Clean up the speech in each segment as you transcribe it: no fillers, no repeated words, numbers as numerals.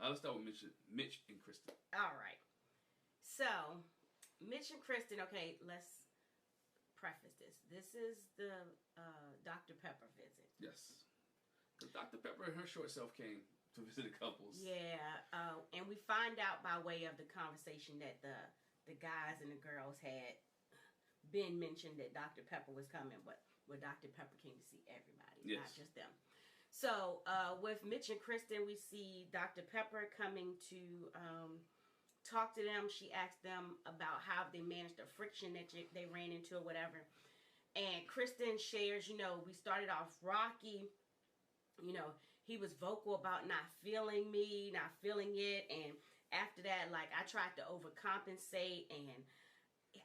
Let's start with Mitch and Krysten. All right. So, Mitch and Krysten, okay, let's preface this. This is the Dr. Pepper visit. Yes. Because Dr. Pepper and her short self came to visit the couples. Yeah, and we find out by way of the conversation that the guys and the girls had been mentioned that Dr. Pepper was coming, but where Dr. Pepper came to see everybody, not just them. So, with Mitch and Krysten, we see Dr. Pepper coming to talk to them. She asked them about how they managed the friction that they ran into or whatever. And Krysten shares, you know, we started off rocky. You know, he was vocal about not feeling me, not feeling it. And after that, like, I tried to overcompensate, and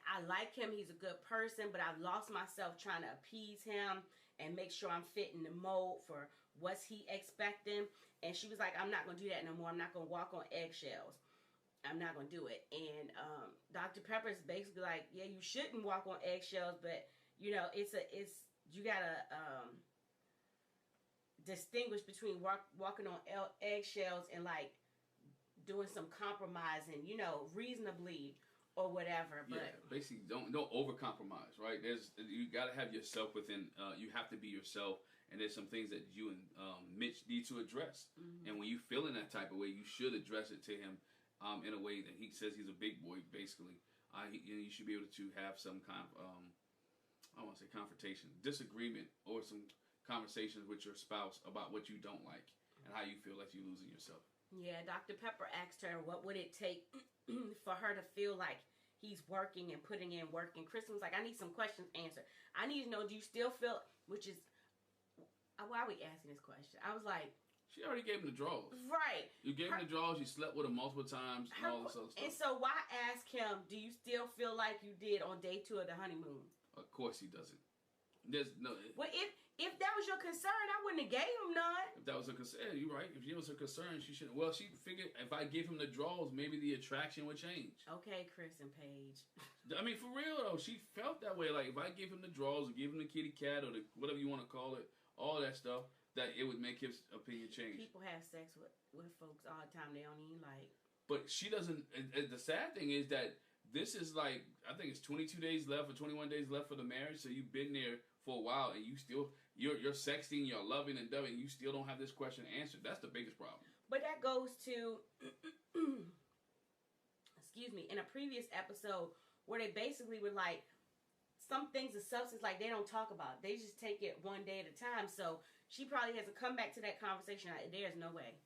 I like him. He's a good person, but I've lost myself trying to appease him and make sure I'm fitting the mold for what's he expecting. And she was like, I'm not going to do that no more. I'm not going to walk on eggshells. I'm not going to do it. And Dr. Pepper is basically like, yeah, you shouldn't walk on eggshells, but, you know, you got to distinguish between walking on eggshells and, like, doing some compromising, you know, reasonably or whatever. But yeah, basically don't overcompromise, right? You got to have yourself within. You have to be yourself, and there's some things that you and Mitch need to address. And when you feel in that type of way, you should address it to him in a way that he says he's a big boy. Basically, you should be able to have some kind of I don't want to say confrontation, disagreement, or some conversations with your spouse about what you don't like and how you feel like you're losing yourself. Yeah, Dr. Pepper asked her what would it take for her to feel like he's working and putting in work. And Krysten was like, I need some questions answered. I need to know, do you still feel, which is, why are we asking this question? I was like, she already gave him the draws. Right. You gave him the draws, you slept with him multiple times, and all this other stuff. And so why ask him, do you still feel like you did on day 2 of the honeymoon? Of course he doesn't. There's no. Well, if that was your concern, I wouldn't have gave him none. If that was a concern, you're right. If it was a concern, she shouldn't. Well, she figured if I give him the draws, maybe the attraction would change. Okay, Chris and Paige. I mean, for real though, she felt that way. Like if I give him the draws, or give him the kitty cat, or the whatever you want to call it, all that stuff, that it would make his opinion change. People have sex with folks all the time they don't even like. But she doesn't. The sad thing is that this is like, I think it's 22 days left or 21 days left for the marriage. So you've been there for a while, and you're sexting, you're loving and dubbing, you still don't have this question answered. That's the biggest problem. But that goes to, excuse me, in a previous episode where they basically were like, some things of substance, like, they don't talk about. They just take it one day at a time. So she probably has to come back to that conversation. There's no way.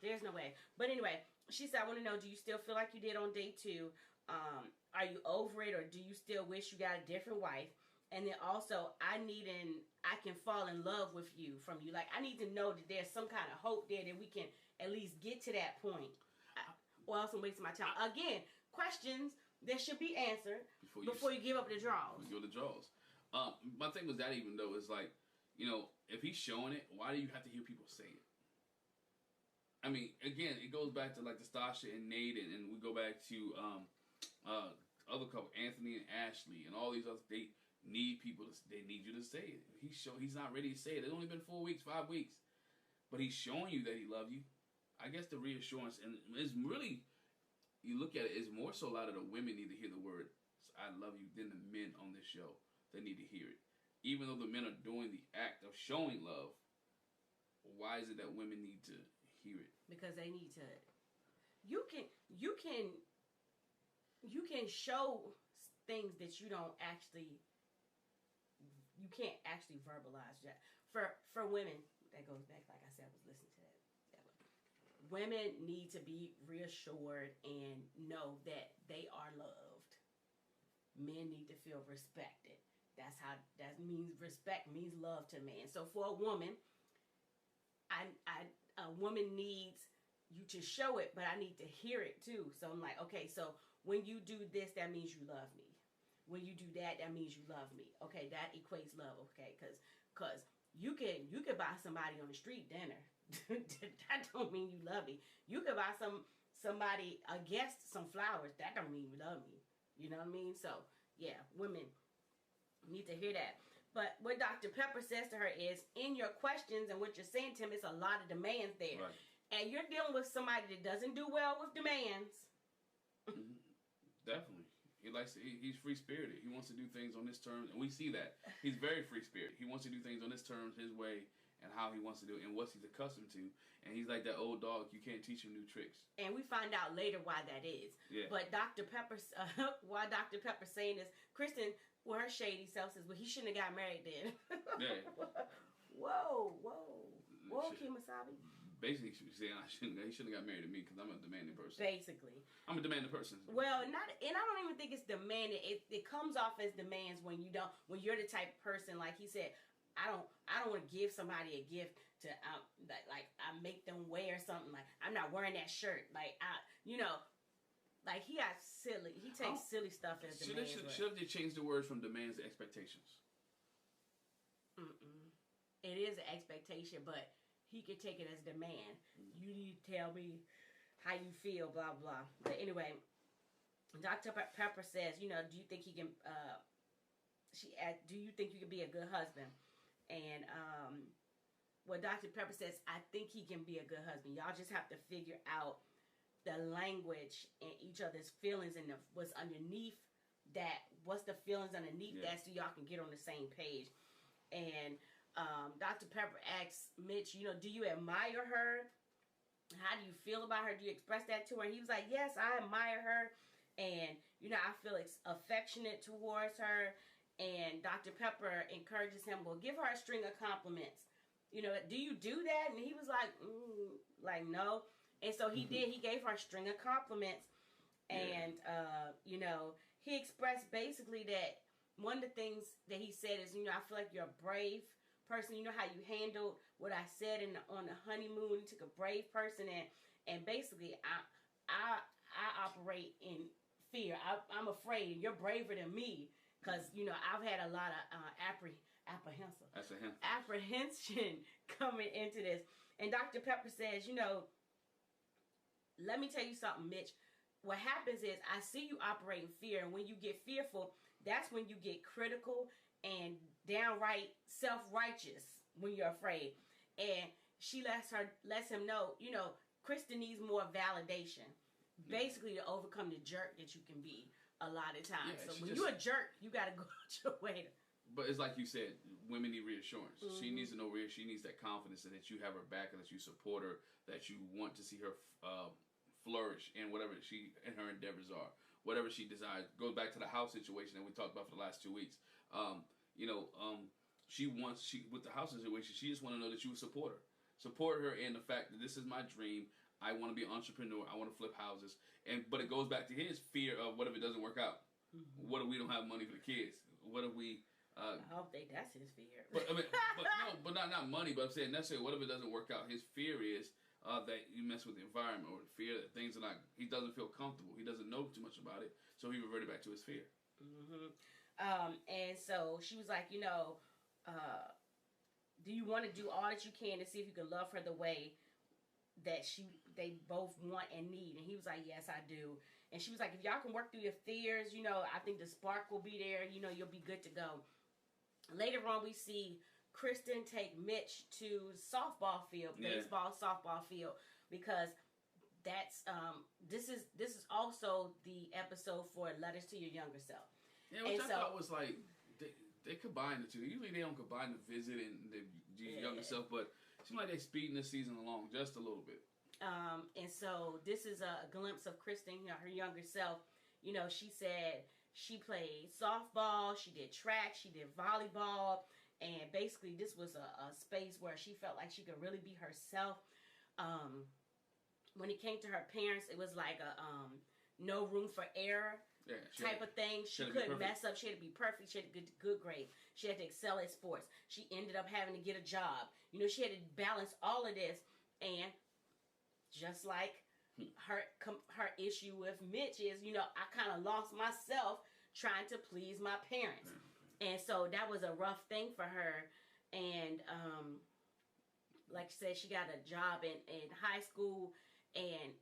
There's no way. But anyway, she said, I want to know, do you still feel like you did on day 2? Are you over it, or do you still wish you got a different wife? And then also, I can fall in love with you from you. Like, I need to know that there's some kind of hope there that we can at least get to that point. Or else I'm wasting my time. Again, questions that should be answered before you give up the draws. Before you give the draws. My thing was that even though it's like, you know, if he's showing it, why do you have to hear people say it? I mean, again, it goes back to like the Stasha and Nate, and we go back to other couple, Anthony and Ashley, and all these others. They need you to say it. He's not ready to say it. It's only been 4 weeks, 5 weeks, but he's showing you that he loves you. I guess the reassurance, and it's really, you look at it, it's more so a lot of the women need to hear the word "I love you" than the men on this show. They need to hear it, even though the men are doing the act of showing love. Why is it that women need to hear it? Because they need to. You can show things that you don't actually. You can't actually verbalize that. For women, that goes back, like I said, I was listening to that. Women need to be reassured and know that they are loved. Men need to feel respected. That means respect means love to man. So for a woman, a woman needs you to show it, but I need to hear it too. So I'm like, okay, so when you do this, that means you love me. When you do that, that means you love me. Okay, that equates love. Okay, because you can buy somebody on the street dinner. That don't mean you love me. You could buy somebody, a guest, some flowers. That don't mean you love me. You know what I mean? So yeah, women need to hear that. But what Dr. Pepper says to her is, in your questions and what you're saying to him, it's a lot of demands there. Right. and you're dealing with somebody that doesn't do well with demands. Mm-hmm. Definitely. He's free spirited. He wants to do things on his terms, and we see that. He's very free spirited. He wants to do things on his terms, his way, and how he wants to do it, and what he's accustomed to. And he's like that old dog. You can't teach him new tricks. And we find out later why that is. Yeah. But Dr. Pepper's why Dr. Pepper's saying this, Krysten, with her shady self, says, well, he shouldn't have got married then. Yeah. Whoa. Kemosabe. Basically, she's saying he shouldn't have got married to me because I'm a demanding person. Basically. I'm a demanding person. Well, and I don't even think it's demanding. It comes off as demands when you're the type of person, like he said, I don't want to give somebody a gift to like I make them wear something, like I'm not wearing that shirt, like like he takes silly stuff as demands. Should they change the words from demands to expectations? It is an expectation, but he could take it as demand. You need to tell me how you feel, blah blah. But anyway, Dr. Pepper says, do you think he can? Do you think you can be a good husband? And Dr. Pepper says, I think he can be a good husband. Y'all just have to figure out the language and each other's feelings and what's underneath that. What's the feelings underneath that, so y'all can get on the same page. And Dr. Pepper asks Mitch, do you admire her? How do you feel about her? Do you express that to her? And he was like, yes, I admire her. And, I feel affectionate towards her. And Dr. Pepper encourages him, well, give her a string of compliments. Do you do that? And he was like, no. And so he did. He gave her a string of compliments. And, he expressed basically that one of the things that he said is, I feel like you're a brave person. You know how you handled what I said on the honeymoon. You took a brave person, and basically I operate in fear. I'm afraid. You're braver than me because I've had a lot of apprehension coming into this. And Dr. Pepper says, let me tell you something, Mitch. What happens is I see you operate in fear, and when you get fearful, that's when you get critical and downright self-righteous when you're afraid. And she lets him know, Krysten needs more validation, basically to overcome the jerk that you can be a lot of times. Yeah, so when you're a jerk, you got to go out your way to. But it's like you said, women need reassurance. She needs to know she needs that confidence that you have her back and that you support her, that you want to see her flourish in whatever her endeavors are, whatever she desires. Goes back to the house situation that we talked about for the last 2 weeks. With the house situation, she just want to know that you would support her in the fact that this is my dream. I want to be an entrepreneur. I want to flip houses. But it goes back to his fear of what if it doesn't work out? What if we don't have money for the kids? What if we? I hope that's his fear. but not money. But I'm saying necessarily, what if it doesn't work out? His fear is that you mess with the environment, or the fear that things are not. He doesn't feel comfortable. He doesn't know too much about it, so he reverted back to his fear. And so she was like, do you want to do all that you can to see if you can love her the way that they both want and need? And he was like, yes, I do. And she was like, if y'all can work through your fears, I think the spark will be there. You'll be good to go. Later on, we see Krysten take Mitch to softball field, baseball softball field, because that's this is also the episode for Letters to Your Younger Self. Yeah, which I thought was like they combine the two. Usually they don't combine the visit and the younger self, but it seems like they're speeding this season along just a little bit. And so this is a glimpse of Krysten, her younger self. She said she played softball, she did track, she did volleyball, and basically this was a space where she felt like she could really be herself. When it came to her parents, it was like a no room for error type of thing. She couldn't mess up. She had to be perfect. She had to get good grades. She had to excel at sports. She ended up having to get a job. She had to balance all of this. And just like her issue with Mitch is, I kind of lost myself trying to please my parents. And so that was a rough thing for her. And like I said, she got a job in high school, and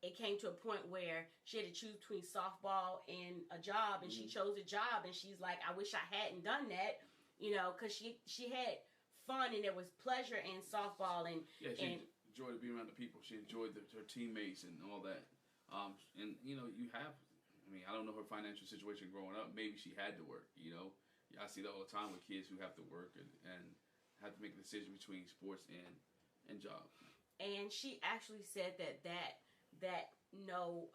it came to a point where she had to choose between softball and a job, and she chose a job, and she's like, I wish I hadn't done that, because she had fun and there was pleasure in softball, and enjoyed being around the people. She enjoyed her teammates and all that. And you know, you have. I mean, I don't know her financial situation growing up. Maybe she had to work. You know, I see that all the time with kids who have to work and have to make a decision between sports and job. And she actually said that no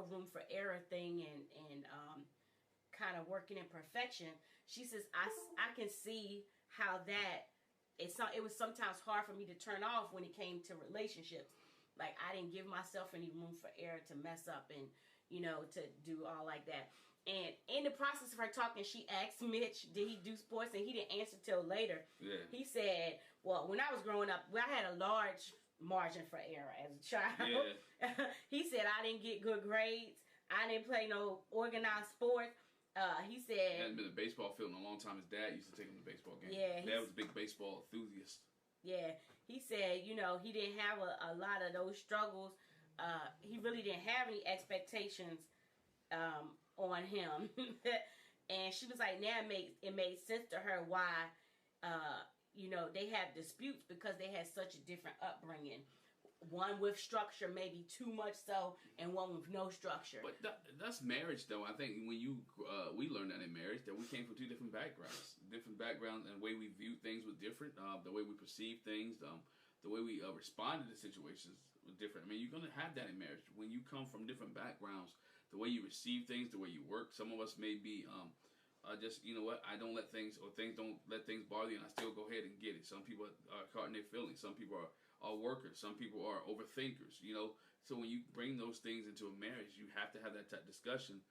room for error thing and kind of working in perfection. She says I can see how that it was sometimes hard for me to turn off when it came to relationships. Like I didn't give myself any room for error to mess up and you know to do all like that. And in the process of her talking, she asked Mitch, did he do sports? And he didn't answer till later. Yeah. He said, well, when I was growing up, I had a large margin for error as a child. Yeah. He said, I didn't get good grades. I didn't play no organized sports. He said... He hadn't been to a baseball field in a long time. His dad used to take him to baseball games. Yeah. Dad was a big baseball enthusiast. Yeah. He said, you know, he didn't have a lot of those struggles. He really didn't have any expectations on him. And she was like, now it made sense to her why, you know, they have disputes because they had such a different upbringing. One with structure, maybe too much so, and one with no structure. But that's marriage, though. I think when we learned that in marriage, that we came from two different backgrounds. Different backgrounds, and the way we view things was different. The way we perceive things, the way we responded to situations was different. I mean, you're going to have that in marriage. When you come from different backgrounds, the way you receive things, the way you work, some of us may be... just, you know what, I don't let things, or things don't let things bother you, and I still go ahead and get it. Some people are caught in their feelings. Some people are workers. Some people are overthinkers, you know. So when you bring those things into a marriage, you have to have that type of discussion,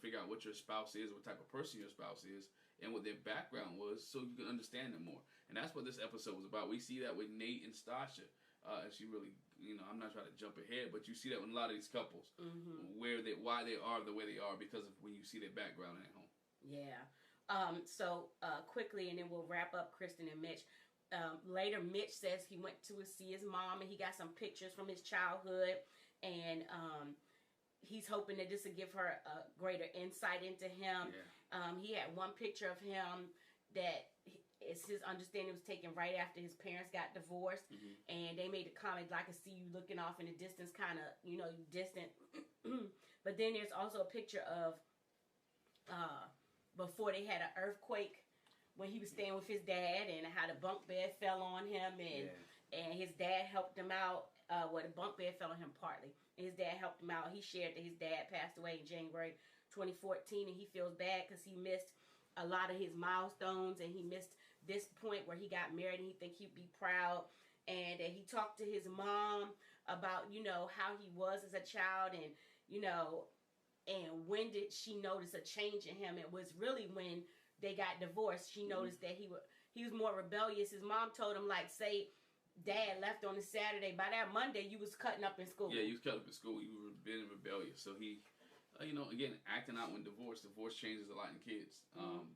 figure out what your spouse is, what type of person your spouse is, and what their background was, so you can understand them more. And that's what this episode was about. We see that with Nate and Stasha. And she really, you know, I'm not trying to jump ahead, but you see that with a lot of these couples, why they are the way they are because of when you see their background at home. Yeah. So quickly, and then we'll wrap up Krysten and Mitch. Later, Mitch says he went to see his mom, and he got some pictures from his childhood, and he's hoping that this will give her a greater insight into him. Yeah. He had one picture of him that it's his understanding was taken right after his parents got divorced, and they made a comment, like, I can see you looking off in the distance, kind of, you know, distant. But then there's also a picture of before they had an earthquake, when he was staying with his dad, and how the bunk bed fell on him, and his dad helped him out. Well, the bunk bed fell on him partly, and his dad helped him out. He shared that his dad passed away in January 2014, and he feels bad because he missed a lot of his milestones, and he missed this point where he got married, and he think he'd be proud. And he talked to his mom about, you know, how he was as a child, and, you know, and when did she notice a change in him? It was really when they got divorced. She noticed that he was more rebellious. His mom told him, like, say dad left on a Saturday, by that Monday you was cutting up in school. Yeah, you was cutting up in school. You were being rebellious. So he, you know, again, acting out when divorce changes a lot in kids.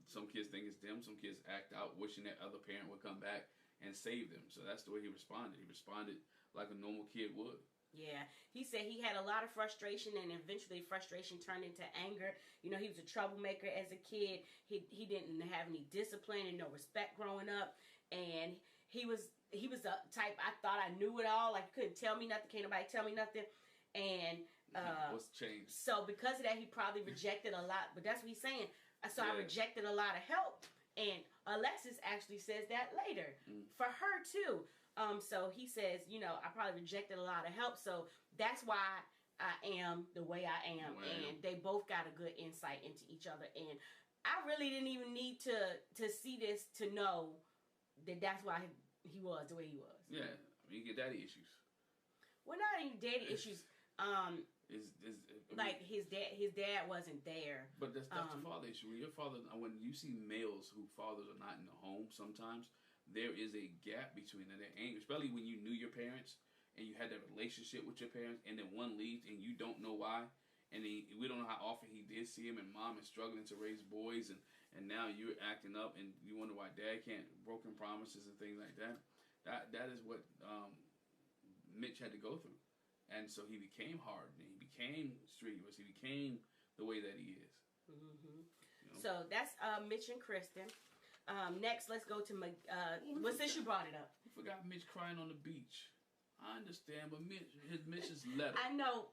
Some kids think it's them. Some kids act out wishing that other parent would come back and save them. So that's the way he responded. He responded like a normal kid would. Yeah, he said he had a lot of frustration, and eventually frustration turned into anger. You know, he was a troublemaker as a kid. He didn't have any discipline and no respect growing up, and he was a type, I thought I knew it all. Like, couldn't tell me nothing, can't nobody tell me nothing. And what's changed? So because of that, he probably rejected a lot. But that's what he's saying. So I rejected a lot of help, and Alexis actually says that later for her too. So he says, you know, I probably rejected a lot of help, so that's why I am the way I am. Wow. And they both got a good insight into each other. And I really didn't even need to see this to know that that's why he was the way he was. Yeah, I mean, you get daddy issues. Well, not even daddy issues. Like his dad wasn't there. But that's the father issue. When you see males whose fathers are not in the home, sometimes there is a gap between them. They're angry, especially when you knew your parents and you had that relationship with your parents, and then one leaves and you don't know why. And we don't know how often he did see him, and mom is struggling to raise boys, and now you're acting up, and you wonder why dad can't, broken promises and things like that. That is what Mitch had to go through. And so he became hard, and he became strenuous, he became the way that he is. You know? So that's Mitch and Krysten. Next, let's go to since you brought it up. You forgot Mitch crying on the beach. I understand, but Mitch's letter. I know.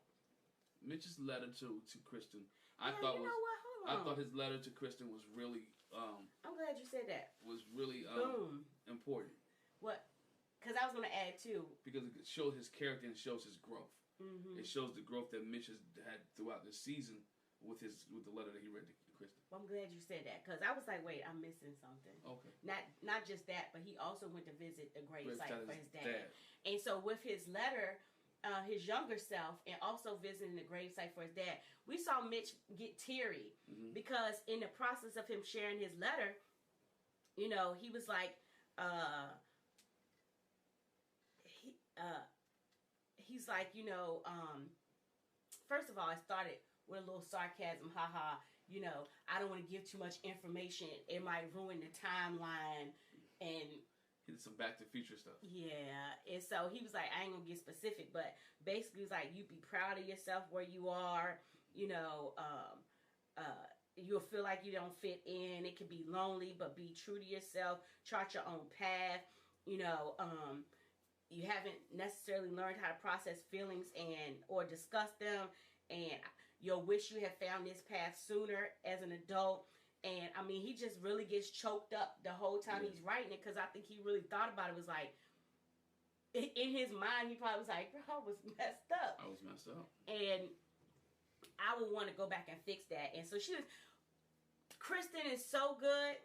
Mitch's letter to Krysten, I You thought know what? Hold on. I thought his letter to Krysten was really I'm glad you said that. Was really Boom. important. What? Because I was going to add too. Because it shows his character and shows his growth. Mm-hmm. It shows the growth that Mitch has had throughout this season with the letter that he read to Krysten. Well, I'm glad you said that because I was like, wait, I'm missing something. Okay. Not just that, but he also went to visit the gravesite for his dad. dad. And so with his letter, his younger self, and also visiting the gravesite for his dad, we saw Mitch get teary because in the process of him sharing his letter, you know, he was like, he's like, you know, first of all, I started with a little sarcasm, haha, you know, I don't want to give too much information. It might ruin the timeline. And he did some Back to the Future stuff. Yeah. And so he was like, I ain't going to get specific, but basically it was like, you be proud of yourself where you are, you know, you'll feel like you don't fit in. It can be lonely, but be true to yourself. Chart your own path. You know, you haven't necessarily learned how to process feelings or discuss them. And you'll wish you had found this path sooner as an adult. And, I mean, he just really gets choked up the whole time he's writing it because I think he really thought about it. Was like, in his mind, he probably was like, bro, I was messed up. I was messed up. And I would want to go back and fix that. And so Krysten is so good.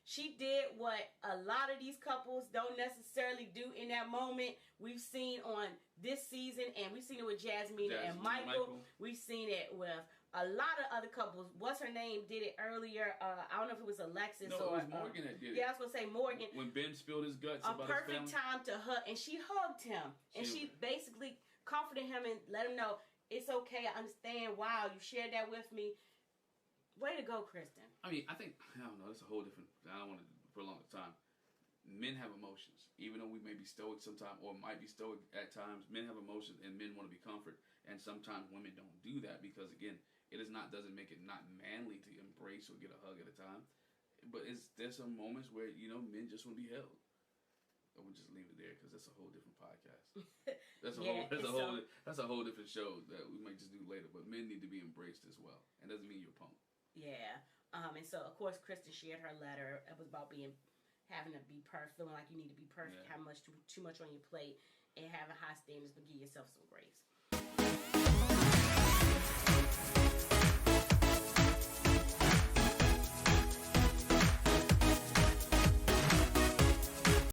She did what a lot of these couples don't necessarily do in that moment. We've seen on this season, and we've seen it with Jasmine and Michael. We've seen it with a lot of other couples. What's her name did it earlier? I don't know if it was Alexis or... No, it was Morgan that did it. Yeah, I was going to say Morgan. When Ben spilled his guts about his family. A perfect time to hug. And she hugged him. And she basically comforted him and let him know, it's okay, I understand. Wow, you shared that with me. Way to go, Krysten. I mean, I don't know, it's a whole different... I don't want to prolong the time. Men have emotions. Even though we may be stoic sometimes, or might be stoic at times, men have emotions and men want to be comfort. And sometimes women don't do that because, again, doesn't make it not manly to embrace or get a hug at a time. But there's some moments where, you know, men just want to be held. I would just leave it there because that's a whole different podcast. That's a whole different show that we might just do later. But men need to be embraced as well. And doesn't mean you're a punk. Yeah. And so, of course, Krysten shared her letter. It was about having to be perfect, feeling like you need to be perfect, have too much on your plate, and having high standards, but give yourself some grace.